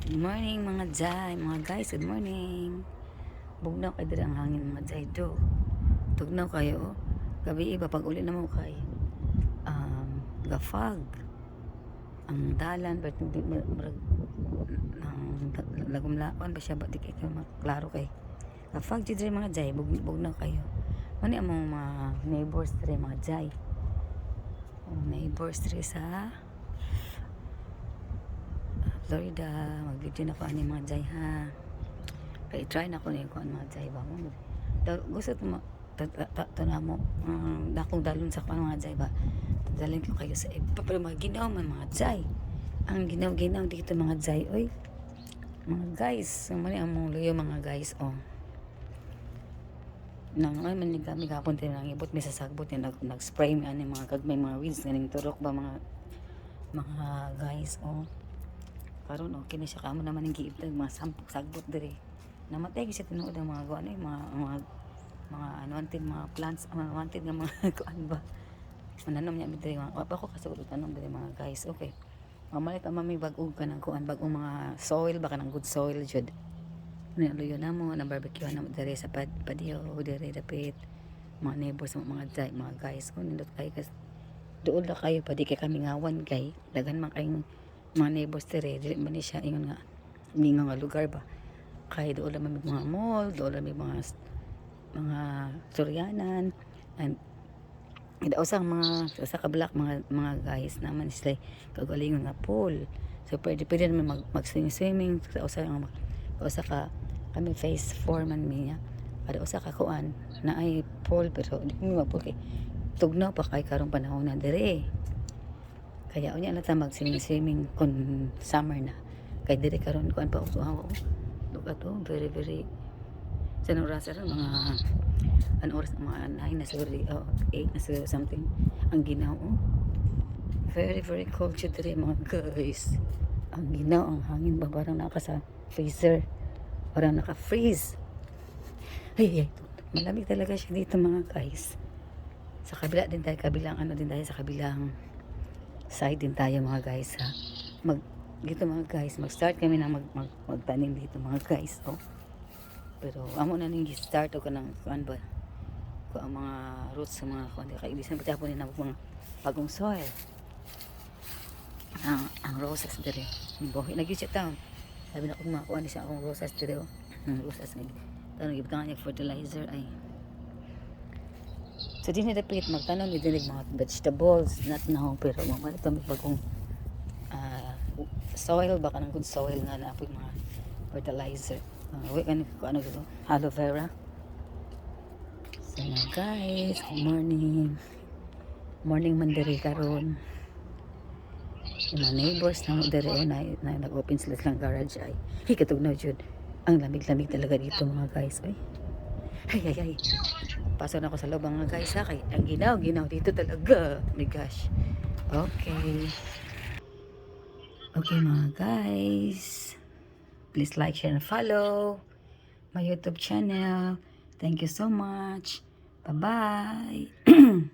Good morning mga jay, mga guys, good morning. Bugnaw kay dira ang hangin mga jay do. Tugnaw kayo, gabi iba pag uli na mo kay gafag. Ang dalan but hindi lagumlaon ba siya ba di kay klaro kay. Gafag jud diri mga jay, bugnaw kayo. Mani among mga neighbors diri mga jay. Neighbors diri sa Florida, mag-video na ko ani mga jay ha. Kaya try na ko na yung mga jay ba. Gusto ko na mo dakong dalon sa mga jay ba. Dalhin ko kayo sa iba pero mga ginaw man mga jay. Ang ginaw dito mga jay, oy. Mga guys, mali ang mong luyo mga guys, oh. Nang ay man kami gapon din nang ibot mi sa sagbot nag-spray mi ani mga kagmay mga weeds ning turok ba mga guys, oh. Karon okay na siya kamo naman ang giibdag mga sagbot diri. Namatay gyud siya tinuod ang mga kuan mga unwanted mga plants, mga unwanted nga mga kuan ba. Mananom niya diri mga ako kasugod tanom diri mga guys. Okay. Mamalit ang mami bag-og ka ng kuan bagong mga soil baka ng good soil jud. Ano luyo na mo na barbecue na mo diri sa patio diri dapit mga neighbors mga jay mga guys kung nindot kayo kas doon la kayo pwede kay kami ngawan kay daghan man kayong mga neighbors diri man ni siya ingon nga mingo nga lugar ba kay doon lang may mga mall doon lang may mga suryanan and usang mga sa kablak mga guys naman sila kagalingon nga pool so pwede naman mag-swimming sa usa ka kami phase 4 man niya kada usa ka kuan na ay pool pero di mo mag-pool kay tugnaw pa kay karong panahon na diri kaya unya na ta mag-swimming kun summer na kay diri karon kuan pa usuhan ko look at very sa oras mga an oras mga 9 na siguro 8 na siguro something ang ginaw very cold siya diri mga guys ang ginaw ang hangin ba parang naka sa freezer parang naka freeze ay malamig talaga siya dito mga guys sa kabila din tayo kabilang sa kabilang side din tayo mga guys ha dito mga guys mag-start kami na magtanim dito mga guys pero amo na ning start o kanang kuan ba ko ang mga roots sa mga kuan kay ibisan pati hapon na mga bagong soil ang roses dire buhi na gyud siya taon sabi na ko mga kuan siya akong roses dire roses nga tanong gibutangan niya fertilizer ay so din dapat magtanom din mga vegetables not now pero mamalit kami bagong soil baka ng good soil nga na mga fertilizer ano dito aloe vera so guys morning man diri karon yung mga neighbors na diri na nag-open sila silang garage ay hikatog na jud ang lamig talaga dito mga guys ay pasok na ako sa loob mga guys ha kay ang ginaw dito talaga my gosh okay mga guys please like, share, and follow my YouTube channel. Thank you so much. Bye-bye.